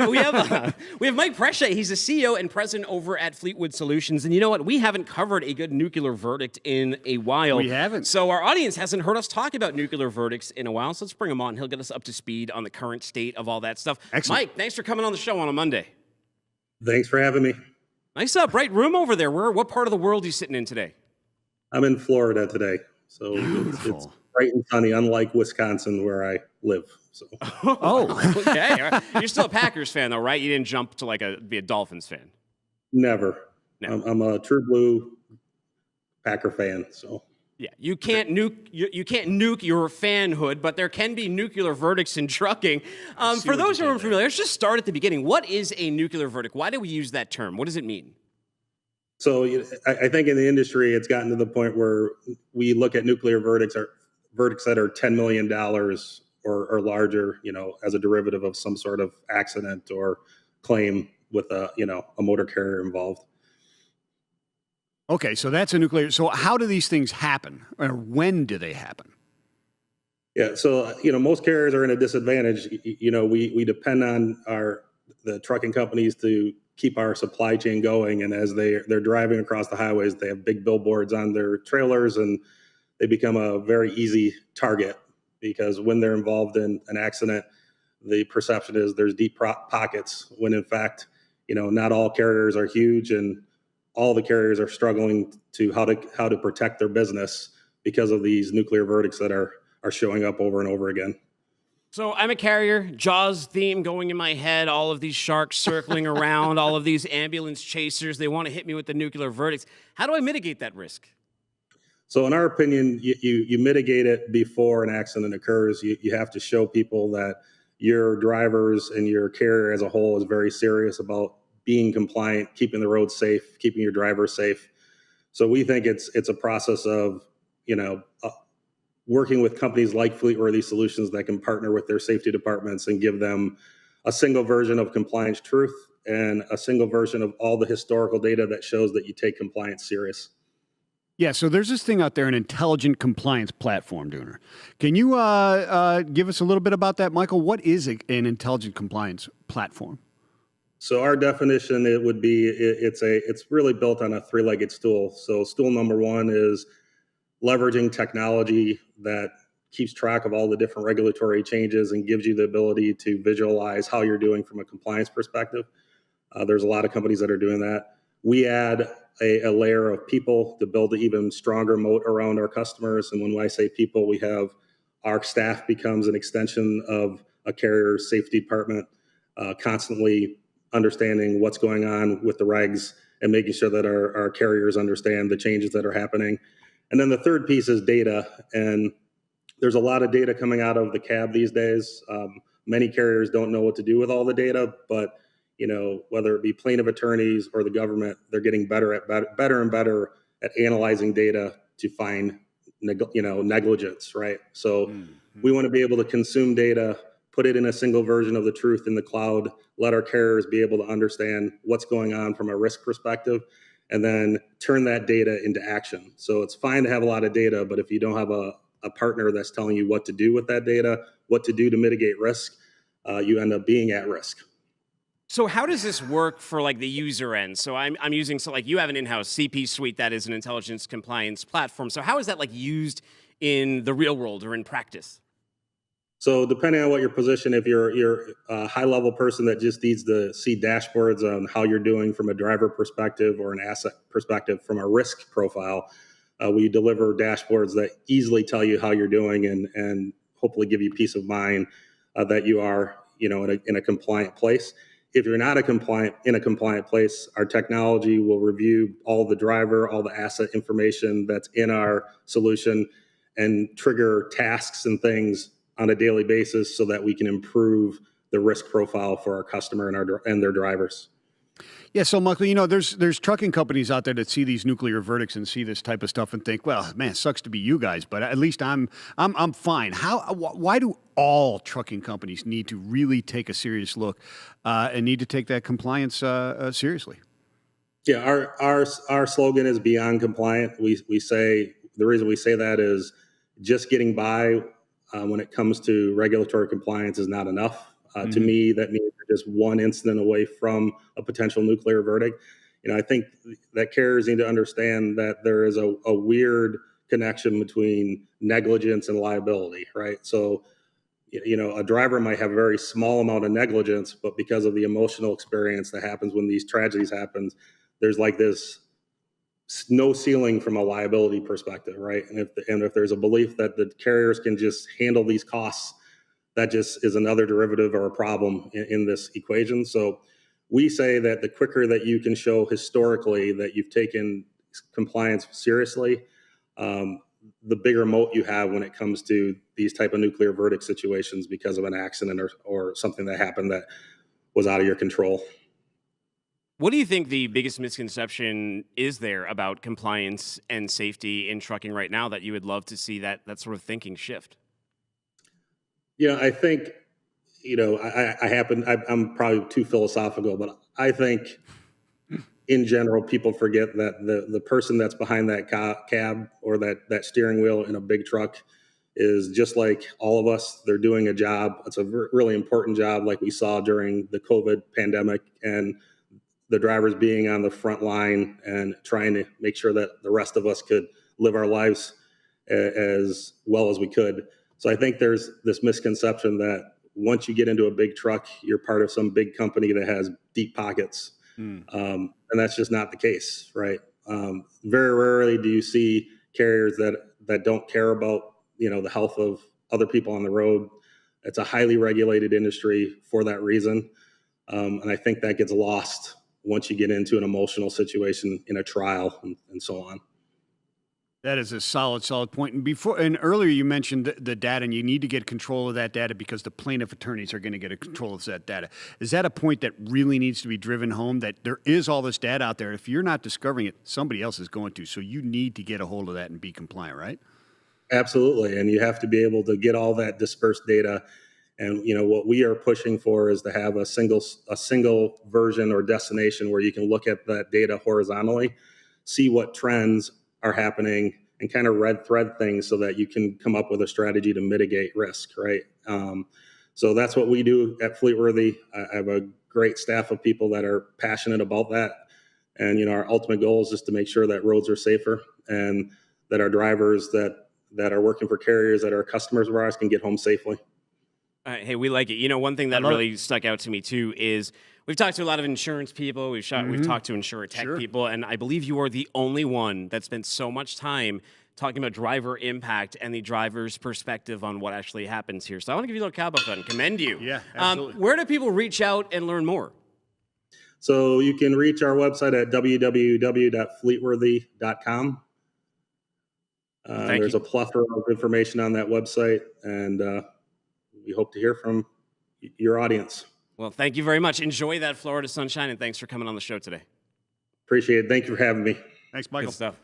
we have Mike Precia. He's the CEO and president over at Fleetwood Solutions. And you know what? We haven't covered a good nuclear verdict in a while. We haven't. So our audience hasn't heard us talk about nuclear verdicts in a while. So let's bring him on. He'll get us up to speed on the current state of all that stuff. Excellent. Mike, thanks for coming on the show on a Monday. Thanks for having me. Nice bright room over there. What part of the world are you sitting in today? I'm in Florida today, so it's bright and sunny, unlike Wisconsin where I live. So. Okay. All right. You're still a Packers fan, though, right? You didn't jump to be a Dolphins fan. Never. I'm a true blue Packer fan. So yeah, you can't nuke your fanhood, but there can be nuclear verdicts in trucking. For those who are unfamiliar, let's just start at the beginning. What is a nuclear verdict? Why do we use that term? What does it mean? So I think in the industry, it's gotten to the point where we look at nuclear verdicts that are $10 million or larger, as a derivative of some sort of accident or claim with a motor carrier involved. Okay, so that's a nuclear. So how do these things happen, or when do they happen? Yeah, so most carriers are in a disadvantage. We depend on the trucking companies to keep our supply chain going, and as they're driving across the highways, they have big billboards on their trailers, and they become a very easy target because when they're involved in an accident, the perception is there's deep pockets, when in fact, not all carriers are huge, and all the carriers are struggling to how to protect their business because of these nuclear verdicts that are showing up over and over again. So I'm a carrier, Jaws theme going in my head, all of these sharks circling around, all of these ambulance chasers, they want to hit me with the nuclear verdicts. How do I mitigate that risk? So in our opinion, you mitigate it before an accident occurs. You have to show people that your drivers and your carrier as a whole is very serious about being compliant, keeping the roads safe, keeping your drivers safe. So we think it's a process of, working with companies like Fleetworthy Solutions that can partner with their safety departments and give them a single version of compliance truth and a single version of all the historical data that shows that you take compliance serious. Yeah, so there's this thing out there, an intelligent compliance platform, Dooner. Can you give us a little bit about that, Michael? What is an intelligent compliance platform? So our definition, it would be, it's really built on a three-legged stool. So stool number one is leveraging technology that keeps track of all the different regulatory changes and gives you the ability to visualize how you're doing from a compliance perspective. There's a lot of companies that are doing that. We add a layer of people to build an even stronger moat around our customers. And when I say people, we have our staff becomes an extension of a carrier's safety department, constantly understanding what's going on with the regs and making sure that our carriers understand the changes that are happening. And then the third piece is data. And there's a lot of data coming out of the cab these days. Many carriers don't know what to do with all the data, but whether it be plaintiff attorneys or the government, they're getting better and better at analyzing data to find negligence, right? So we want to be able to consume data, put it in a single version of the truth in the cloud, let our carriers be able to understand what's going on from a risk perspective, and then turn that data into action. So it's fine to have a lot of data, but if you don't have a partner that's telling you what to do with that data, what to do to mitigate risk, you end up being at risk. So how does this work for the user end? So I'm using, you have an in-house CP suite that is an intelligence compliance platform. So how is that used in the real world or in practice? So depending on what your position, if you're a high-level person that just needs to see dashboards on how you're doing from a driver perspective or an asset perspective from a risk profile, we deliver dashboards that easily tell you how you're doing and hopefully give you peace of mind that you are in a compliant place. If you're not in a compliant place, our technology will review all the driver, all the asset information that's in our solution and trigger tasks and things on a daily basis so that we can improve the risk profile for our customer and their drivers. Yeah, so Michael, there's trucking companies out there that see these nuclear verdicts and see this type of stuff and think, well, man, it sucks to be you guys, but at least I'm fine. Why do all trucking companies need to really take a serious look and need to take that compliance seriously? Yeah, our slogan is beyond compliant. We say the reason we say that is just getting by when it comes to regulatory compliance is not enough. To me, that means you're just one incident away from a potential nuclear verdict. I think that carriers need to understand that there is a weird connection between negligence and liability, right? So, a driver might have a very small amount of negligence, but because of the emotional experience that happens when these tragedies happen, there's like this no ceiling from a liability perspective, right? And if there's a belief that the carriers can just handle these costs, that just is another derivative or a problem in this equation. So we say that the quicker that you can show historically that you've taken compliance seriously, the bigger moat you have when it comes to these type of nuclear verdict situations because of an accident or something that happened that was out of your control. What do you think the biggest misconception is there about compliance and safety in trucking right now that you would love to see that sort of thinking shift? I think, I'm probably too philosophical, but I think in general, people forget that the person that's behind that cab or that steering wheel in a big truck is just like all of us. They're doing a job. It's a really important job, like we saw during the COVID pandemic, and the drivers being on the front line and trying to make sure that the rest of us could live our lives as well as we could. So I think there's this misconception that once you get into a big truck, you're part of some big company that has deep pockets. And that's just not the case, right? Very rarely do you see carriers that don't care about, the health of other people on the road. It's a highly regulated industry for that reason. And I think that gets lost once you get into an emotional situation in a trial and so on. That is a solid point. And earlier you mentioned the data, and you need to get control of that data because the plaintiff attorneys are going to get a control of that data. Is that a point that really needs to be driven home, that there is all this data out there? If you're not discovering it, somebody else is going to. So you need to get a hold of that and be compliant, right? Absolutely. And you have to be able to get all that dispersed data. And what we are pushing for is to have a single version or destination where you can look at that data horizontally, see what trends are happening, and kind of red thread things so that you can come up with a strategy to mitigate risk, right? So that's what we do at Fleetworthy. I have a great staff of people that are passionate about that. And, our ultimate goal is just to make sure that roads are safer and that our drivers that are working for carriers that are customers of ours can get home safely. Hey, we like it. One thing that really stuck out to me, too, is we've talked to a lot of insurance people. We've talked to insurer tech people, and I believe you are the only one that spent so much time talking about driver impact and the driver's perspective on what actually happens here. So I want to give you a little cowbell and commend you. Yeah, absolutely. Where do people reach out and learn more? So you can reach our website at www.fleetworthy.com. There's a plethora of information on that website, and we hope to hear from your audience. Well, thank you very much. Enjoy that Florida sunshine, and thanks for coming on the show today. Appreciate it. Thank you for having me. Thanks, Michael. Good stuff.